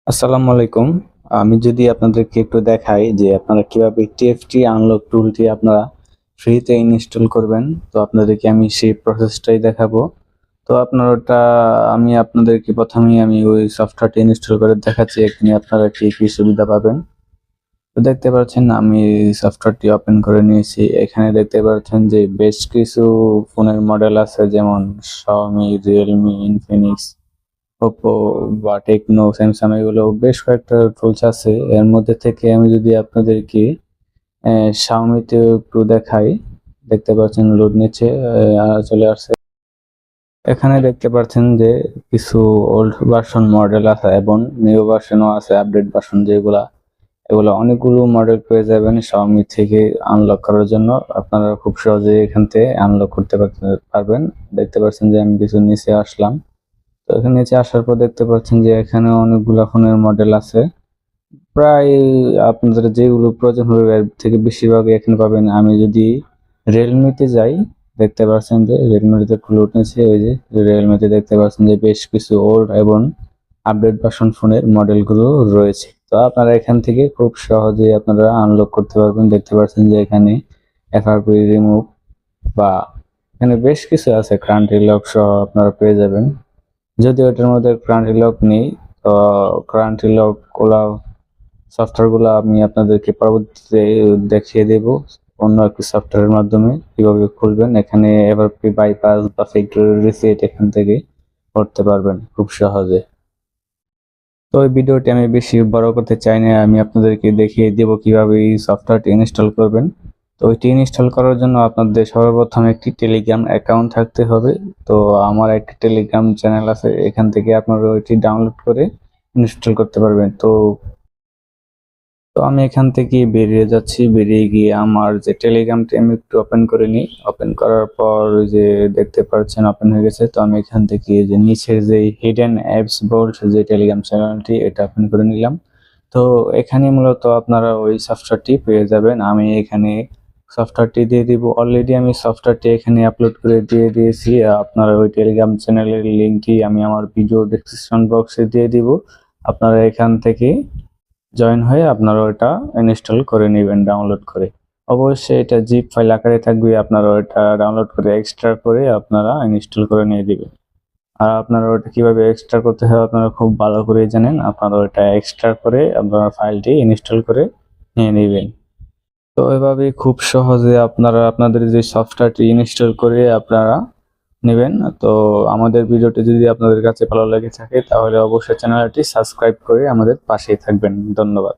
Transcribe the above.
আসসালামু আলাইকুম। আমি যদি আপনাদেরকে একটু দেখাই যে আপনারা কিভাবে টিএফটি আনলক টুলটি আপনারা ফ্রিতে ইনস্টল করবেন। তো আপনাদেরকে আমি সেই প্রসেসটাই দেখাবো। তো আপনারা ওটা আমি আপনাদেরকে ১ম এই আমি ওই সফটওয়্যারটি ইনস্টল করে দেখাচ্ছি। এখানে আপনারা কি সুবিধা পাবেন। তো দেখতে পাচ্ছেন আমি সফটওয়্যারটি ওপেন করে নিয়েছি। এখানে দেখতে পাচ্ছেন যে বেশ কিছু ফোনের মডেল আছে যেমন Xiaomi, Realme, Infinix, Oppo বা Tecno, Samsung এগুলো বেশ কয়েকটা টুলস আছে। এর মধ্যে থেকে আমি যদি আপনাদেরকে Xiaomi তে একটু দেখাই, দেখতে পাচ্ছেন লোড নিচ্ছে চলে আসছে। এখানে দেখতে পাচ্ছেন যে কিছু ওল্ড ভার্সন মডেল আছে এবং নিউ ভার্সনও আছে, আপডেট ভার্সন যেগুলা এগুলো অনেকগুলো মডেল পেয়ে যাবেন Xiaomi থেকে আনলক করার জন্য। আপনারা খুব সহজেই এখান থেকে আনলক করতে পারবেন। দেখতে পাচ্ছেন যে আমি কিছু নিচে আসলাম। তো এখানে নিচে আসার পর দেখতে পাচ্ছেন যে এখানে অনেকগুলা ফোনের মডেল আছে। প্রায় আপনাদের যেগুলো প্রয়োজন হবে এর থেকে বেশিরভাগই এখানে পাবেন। আমি যদি Realme তে যাই, দেখতে পাচ্ছেন যে Realme তে খুলে উঠেছে। ওই যে Realme তে দেখতে পাচ্ছেন যে বেশ কিছু ওল্ড এবং আপডেট ভার্সন ফোনের মডেলগুলো রয়েছে। তো আপনারা এখান থেকে খুব সহজেই আপনারা আনলক করতে পারবেন। দেখতে পাচ্ছেন যে এখানে FRP রিমুভ বা এখানে বেশ কিছু আছে, কান্ট্রি লক সহ আপনারা পেয়ে যাবেন। যদিও এটার মধ্যে কান্ট্রি লক নেই, তো কান্ট্রি লক গুলা সফটওয়্যারগুলো আমি আপনাদেরকে পরবর্তীতে দেখিয়ে দেব অন্য একটি সফটওয়্যারের মাধ্যমে কিভাবে খুলবেন। এখানে এফআরপি বাইপাস বা ফ্যাক্টরি রিসেট এখান থেকে করতে পারবেন খুব সহজে। তো এই ভিডিওটি আমি বেশি বড় করতে চাই না, আমি আপনাদেরকে দেখিয়ে দেব কিভাবে এই সফটওয়্যারটি ইনস্টল করবেন। তো ওইটি ইনস্টল করার জন্য আপনাদের সর্বপ্রথম একটি টেলিগ্রাম অ্যাকাউন্ট থাকতে হবে। তো আমার একটি টেলিগ্রাম চ্যানেল আছে, এখান থেকে আপনারা ওইটি ডাউনলোড করে ইনস্টল করতে পারবেন। তো আমি এখান থেকে বেরিয়ে যাচ্ছি, বেরিয়ে গিয়ে আমার যে টেলিগ্রামটি আমি একটু ওপেন করে নিই। ওপেন করার পর যে দেখতে পাচ্ছেন ওপেন হয়ে গেছে। তো আমি এখান থেকে যে নিচের যে হিডেন অ্যাপস বোল্ট যে টেলিগ্রাম চ্যানেলটি এটা ওপেন করে নিলাম। তো এখানে মূলত আপনারা ওই সফটওয়্যারটি পেয়ে যাবেন। আমি এখানে সফটওয়্যারটি দিয়ে দিব। অলরেডি আমি সফটওয়্যারটি এখানে আপলোড করে দিয়ে দিয়েছি। আপনারা ওই টেলিগ্রাম চ্যানেলের লিঙ্কটি আমি আমার ভিডিও ডেসক্রিপশন বক্সে দিয়ে দিব। আপনারা এখান থেকে জয়েন হয়ে আপনারা ওটা ইনস্টল করে নেবেন ডাউনলোড করে। অবশ্যই এটা জিপ ফাইল আকারে থাকবে, আপনারা ওটা ডাউনলোড করে এক্সট্রাক্ট করে আপনারা ইনস্টল করে নিয়ে দিবেন। আর আপনারা ওটা কিভাবে এক্সট্রাক্ট করতে হয় আপনারা খুব ভালো করেই জানেন। আপনারা ওটা এক্সট্রাক্ট করে আপনারা ফাইলটি ইনস্টল করে নিয়ে নেবেন। তো এভাবে খুব সহজে আপনারা আপনাদের যে সফটওয়্যারটি ইনস্টল করে আপনারা নেবেন। তো আমাদের ভিডিওটি যদি আপনাদের কাছে ভালো লেগে থাকে তাহলে অবশ্যই চ্যানেলটি সাবস্ক্রাইব করে আমাদের পাশেই থাকবেন। ধন্যবাদ।